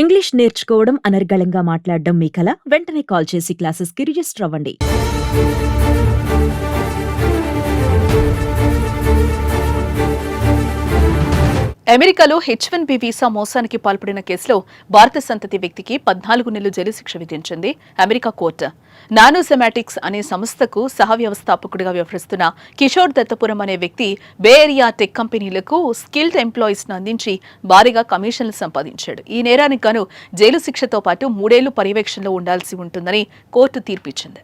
English నేర్చుకోవడం, అనర్గళంగా మాట్లాడడం మీ కల? వెంటనే కాల్ చేసి క్లాసెస్‌కి రిజిస్టర్ అవ్వండి. అమెరికాలో H-1B వీసా మోసానికి పాల్పడిన కేసులో భారత సంతతి వ్యక్తికి 14 నెలలు జైలు శిక్ష విధించింది అమెరికా కోర్టు. నానోసెమాటిక్స్ అనే సంస్థకు సహ వ్యవస్థాపకుడిగా వ్యవహరిస్తున్న కిషోర్ దత్తపురం అనే వ్యక్తి బే ఏరియా టెక్ కంపెనీలకు స్కిల్డ్ ఎంప్లాయీస్ ను అందించి భారీగా కమిషన్లు సంపాదించాడు. ఈ నేరానికి గాను జైలు శిక్షతో పాటు 3 ఏళ్లు పర్యవేక్షణలో ఉండాల్సి ఉంటుందని కోర్టు తీర్పిచ్చింది.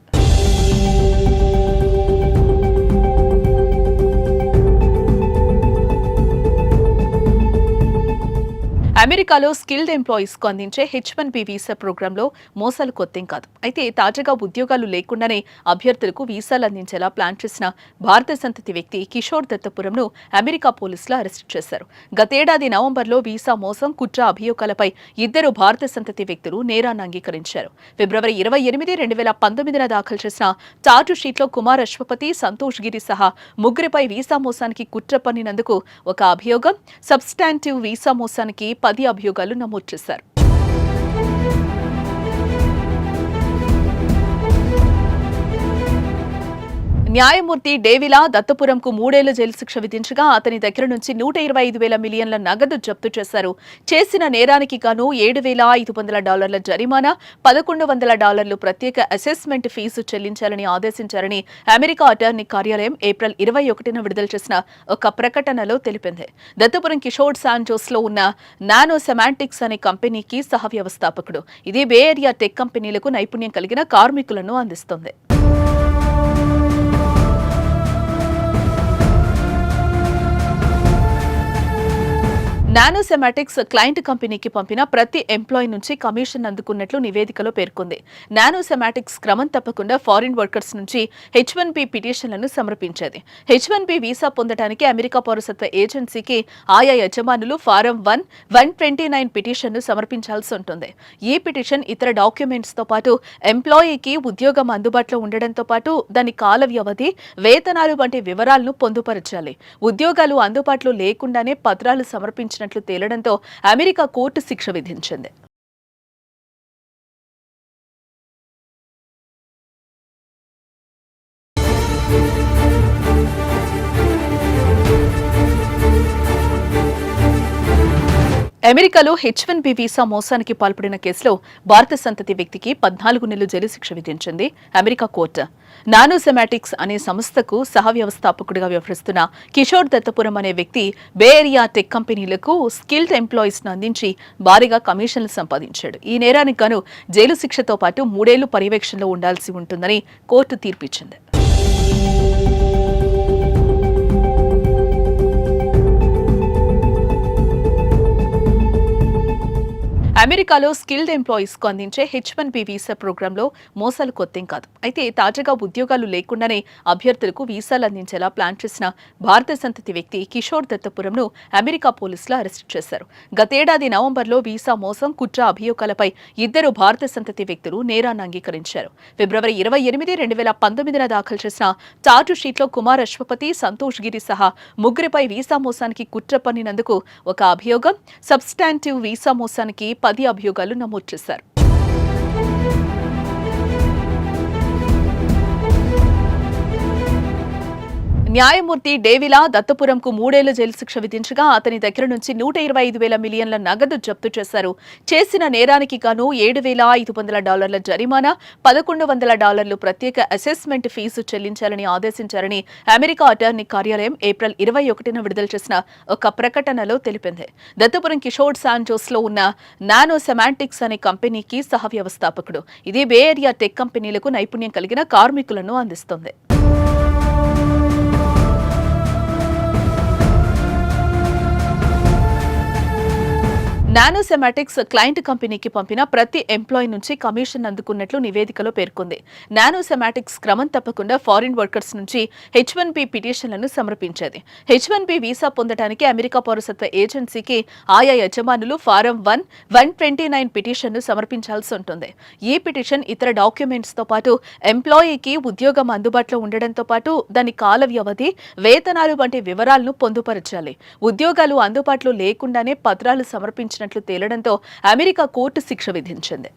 అమెరికాలో స్కిల్డ్ ఎంప్లాయీస్ కు అందించే H-1B వీసా ప్రోగ్రాంలో మోసాలు కొత్తేం కాదు. అయితే తాజాగా ఉద్యోగాలు లేకుండానే అభ్యర్థులకు వీసాలు అందించేలా ప్లాన్ చేసిన భారత సంతతి వ్యక్తి కిషోర్ దత్తపురంను అమెరికా పోలీసులు అరెస్టు చేశారు. గతేడాది నవంబర్లో వీసా మోసం, కుట్ర అభియోగాలపై ఇద్దరు భారత సంతతి వ్యక్తులు నేరాన్ని అంగీకరించారు. ఫిబ్రవరి 28, 2019న దాఖలు చేసిన చార్జు షీట్లో కుమార్ అశ్వపతి, సంతోష్ గిరి సహా ముగ్గురిపై వీసా మోసానికి కుట్ర పన్నినందుకు ఒక అభియోగం, సబ్స్టాంటివ్ వీసా మోసానికి 10 అభియోగాలు నమోదు చేశారు. న్యాయమూర్తి డేవిలా దత్తపురంకు 3 ఏళ్ల జైలు శిక్ష విధించగా అతని దగ్గర నుంచి 125,000 మిలియన్ల నగదు జప్తు చేశారు. చేసిన నేరానికి గాను $7,500 జరిమానా, $1,100 ప్రత్యేక అసెస్మెంట్ ఫీజు చెల్లించాలని ఆదేశించారని అమెరికా అటార్నీ కార్యాలయం ఏప్రిల్ 21న విడుదల చేసిన ఒక ప్రకటనలో తెలిపింది. దత్తపురం కిషోర్ శాన్ జోస్లో ఉన్న నానోసెమాంటిక్స్ అనే కంపెనీకి సహ వ్యవస్థాపకుడు. ఇది బే ఏరియా టెక్ కంపెనీలకు నైపుణ్యం కలిగిన కార్మికులను అందిస్తుంది. నానోసెమాటిక్స్ క్లయింట్ కంపెనీకి పంపిన ప్రతి ఎంప్లాయీ నుంచి కమిషన్ అందుకున్నట్లు నివేదికలో పేర్కొంది. నానోసెమాటిక్స్ క్రమం తప్పకుండా ఫారిన్ వర్కర్స్ నుంచి H-1B పిటిషన్లను సమర్పించేది. H-1B వీసా పొందడానికి అమెరికా పౌరసత్వ ఏజెన్సీకి ఆయా యజమానులు ఫారం 129 పిటిషన్ను సమర్పించాల్సి ఉంటుంది. ఈ పిటిషన్ ఇతర డాక్యుమెంట్స్ తో పాటు ఎంప్లాయీకి ఉద్యోగం అందుబాటులో ఉండడంతో పాటు దాని కాల వ్యవధి, వేతనాలు వంటి వివరాలను పొందుపరచాలి. ఉద్యోగాలు అందుబాటులో లేకుండానే పత్రాలు సమర్పించిన తేలడంతో అమెరికా కోర్టు శిక్ష విధించింది. అమెరికాలో H-1B వీసా మోసానికి పాల్పడిన కేసులో భారత సంతతి వ్యక్తికి 14 నెలలు జైలు శిక్ష విధించింది అమెరికా కోర్టు. నానోసెమాటిక్స్ అనే సంస్థకు సహ వ్యవస్థాపకుడిగా వ్యవహరిస్తున్న కిషోర్ దత్తపురం అనే వ్యక్తి బే ఏరియా టెక్ కంపెనీలకు స్కిల్డ్ ఎంప్లాయీస్ ను అందించి భారీగా కమిషన్లు సంపాదించాడు. ఈ నేరానికి గాను జైలు శిక్షతో పాటు 3 ఏళ్లు పర్యవేక్షణలో ఉండాల్సి ఉంటుందని కోర్టు తీర్పిచ్చింది. అమెరికాలో స్కిల్డ్ ఎంప్లాయీస్ కు అందించే H-1B వీసా ప్రోగ్రాంలో మోసాలు కొత్తేం కాదు. అయితే తాజాగా ఉద్యోగాలు లేకుండానే అభ్యర్థులకు వీసాలు అందించేలా ప్లాన్ చేసిన భారత సంతతి వ్యక్తి కిషోర్ దత్తపురంను అమెరికా పోలీసులు అరెస్టు చేశారు. గతేడాది నవంబర్లో వీసా మోసం, కుట్ర అభియోగాలపై ఇద్దరు భారత సంతతి వ్యక్తులు నేరాన్ని అంగీకరించారు. ఫిబ్రవరి 28, 2019న దాఖలు చేసిన చార్జు షీట్లో కుమార్ అశ్వపతి, సంతోష్ గిరి సహా ముగ్గురిపై వీసా మోసానికి కుట్ర పన్నినందుకు ఒక అభియోగం, సబ్స్టాంటివ్ వీసా మోసానికి 10 అభియోగాలు నమోదు చేశారు. న్యాయమూర్తి డేవిలా దత్తపురంకు 3 ఏళ్ల జైలు శిక్ష విధించగా అతని దగ్గర నుంచి 125,000 మిలియన్ల నగదు జప్తు చేశారు. చేసిన నేరానికి గాను $7,500 జరిమానా, $1,100 ప్రత్యేక అసెస్మెంట్ ఫీజు చెల్లించాలని ఆదేశించారని అమెరికా అటార్నీ కార్యాలయం ఏప్రిల్ 21న విడుదల చేసిన ఒక ప్రకటనలో తెలిపింది. దత్తపురం కిషోర్ శాన్ జోస్లో ఉన్న నానోసెమాంటిక్స్ అనే కంపెనీకి సహ వ్యవస్థాపకుడు. ఇది బే ఏరియా టెక్ కంపెనీలకు నైపుణ్యం కలిగిన కార్మికులను అందిస్తుంది. నానోసెమాటిక్స్ క్లయింట్ కంపెనీకి పంపిన ప్రతి ఎంప్లాయీ నుంచి కమిషన్ అందుకున్నట్లు నివేదికలో పేర్కొంది. నానోసెమాటిక్స్ క్రమం తప్పకుండా ఫారిన్ వర్కర్స్ నుంచి H-1B పిటిషన్లను సమర్పించేది. H-1B వీసా పొందడానికి అమెరికా పౌరసత్వ ఏజెన్సీకి ఆయా యజమానులు ఫారం 129 పిటిషన్ను సమర్పించాల్సి ఉంటుంది. ఈ పిటిషన్ ఇతర డాక్యుమెంట్స్ తో పాటు ఎంప్లాయీకి ఉద్యోగం అందుబాటులో ఉండడంతో పాటు దాని కాల వ్యవధి, వేతనాలు వంటి వివరాలను పొందుపరచాలి. ఉద్యోగాలు అందుబాటులో లేకుండానే పత్రాలు సమర్పించిన సమర్పించినట్లు తేలడంతో అమెరికా కోర్టు శిక్ష విధించింది.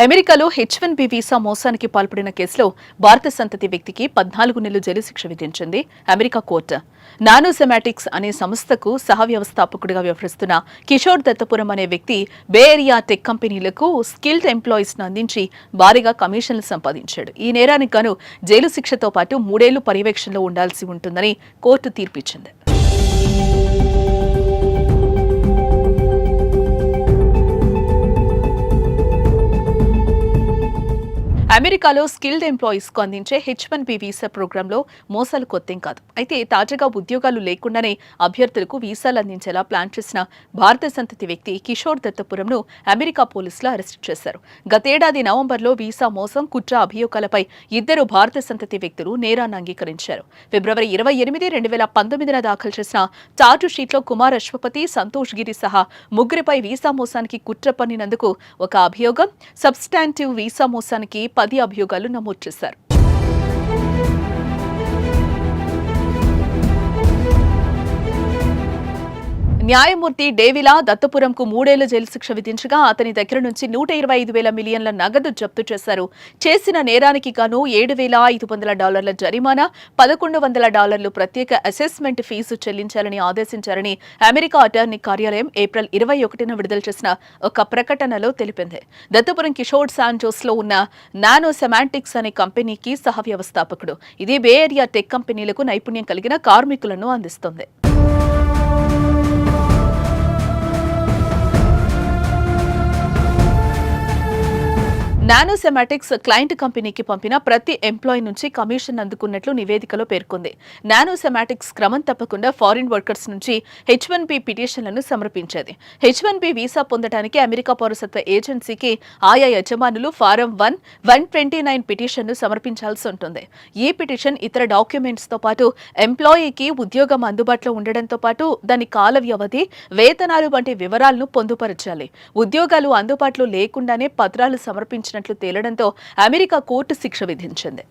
అమెరికాలో H1B వీసా మోసానికి పాల్పడిన కేసులో భారత సంతతి వ్యక్తికి 14 నెలలు జైలు శిక్ష విధించింది అమెరికా కోర్టు. నానోసెమాటిక్స్ అనే సంస్థకు సహ వ్యవస్థాపకుడిగా వ్యవహరిస్తున్న కిషోర్ దత్తపురం అనే వ్యక్తి బే ఏరియా టెక్ కంపెనీలకు స్కిల్డ్ ఎంప్లాయీస్ ను అందించి భారీగా కమిషన్లు సంపాదించాడు. ఈ నేరానికి గాను జైలు శిక్షతో పాటు 3 ఏళ్లు పర్యవేక్షణలో ఉండాల్సి ఉంటుందని కోర్టు తీర్పిచ్చింది. అమెరికాలో స్కిల్డ్ ఎంప్లాయీస్ కు అందించే H1B వీసా ప్రోగ్రాంలో మోసాలు కొత్తేం కాదు. అయితే తాజాగా ఉద్యోగాలు లేకుండానే అభ్యర్థులకు వీసాలు అందించేలా ప్లాన్ చేసిన భారత సంతతి వ్యక్తి కిషోర్ దత్తపురంను అమెరికా పోలీసులు అరెస్టు చేశారు. గతేడాది నవంబర్లో వీసా మోసం, కుట్ర అభియోగాలపై 2 భారత సంతతి వ్యక్తులు నేరాన్ని అంగీకరించారు. ఫిబ్రవరి 28, 2019 దాఖలు చేసిన చార్జు షీట్లో కుమార్ అశ్వపతి, సంతోష్ గిరి సహా 3 వీసా మోసానికి కుట్ర పన్నినందుకు ఒక అభియోగం, సబ్స్టాంటివ్ వీసా మోసానికి 10 అభియోగాలు నమోదు చేశారు. న్యాయమూర్తి డేవిలా దత్తపురంకు 3 ఏళ్ల జైలు శిక్ష విధించగా అతని దగ్గర నుంచి 125,000 మిలియన్ల నగదు జప్తు చేశారు. చేసిన నేరానికి గాను $7,500 జరిమానా, $1,100 ప్రత్యేక అసెస్మెంట్ ఫీజు చెల్లించాలని ఆదేశించారని అమెరికా అటార్నీ కార్యాలయం ఏప్రిల్ 21న విడుదల చేసిన ఒక ప్రకటనలో తెలిపింది. దత్తపురం కిషోర్ శాంజోస్ లో ఉన్న నానోసెమాటిక్స్ అనే కంపెనీకి సహ వ్యవస్థాపకుడు. ఇది బే ఏరియా టెక్ కంపెనీలకు నైపుణ్యం కలిగిన కార్మికులను అందిస్తుంది. నానోసెమాటిక్స్ క్లయింట్ కంపెనీకి పంపిన ప్రతి ఎంప్లాయీ నుంచి కమిషన్ అందుకున్నట్లు నివేదికలో పేర్కొంది. నానోసెమాటిక్స్ క్రమం తప్పకుండా ఫారిన్ వర్కర్స్ నుంచి H1B పిటిషన్లను సమర్పించేది. H1B వీసా పొందడానికి అమెరికా పౌరసత్వ ఏజెన్సీకి ఆయా యజమానులు ఫారం 129 పిటిషన్ను సమర్పించాల్సి ఉంటుంది. ఈ పిటిషన్ ఇతర డాక్యుమెంట్స్ తో పాటు ఎంప్లాయీకి ఉద్యోగం అందుబాటులో ఉండడంతో పాటు దాని కాల వ్యవధి, వేతనాలు వంటి వివరాలను పొందుపరచాలి. ఉద్యోగాలు అందుబాటులో లేకుండానే పత్రాలు సమర్పించిన తేలడంతో అమెరికా కోర్టు శిక్ష విధించింది.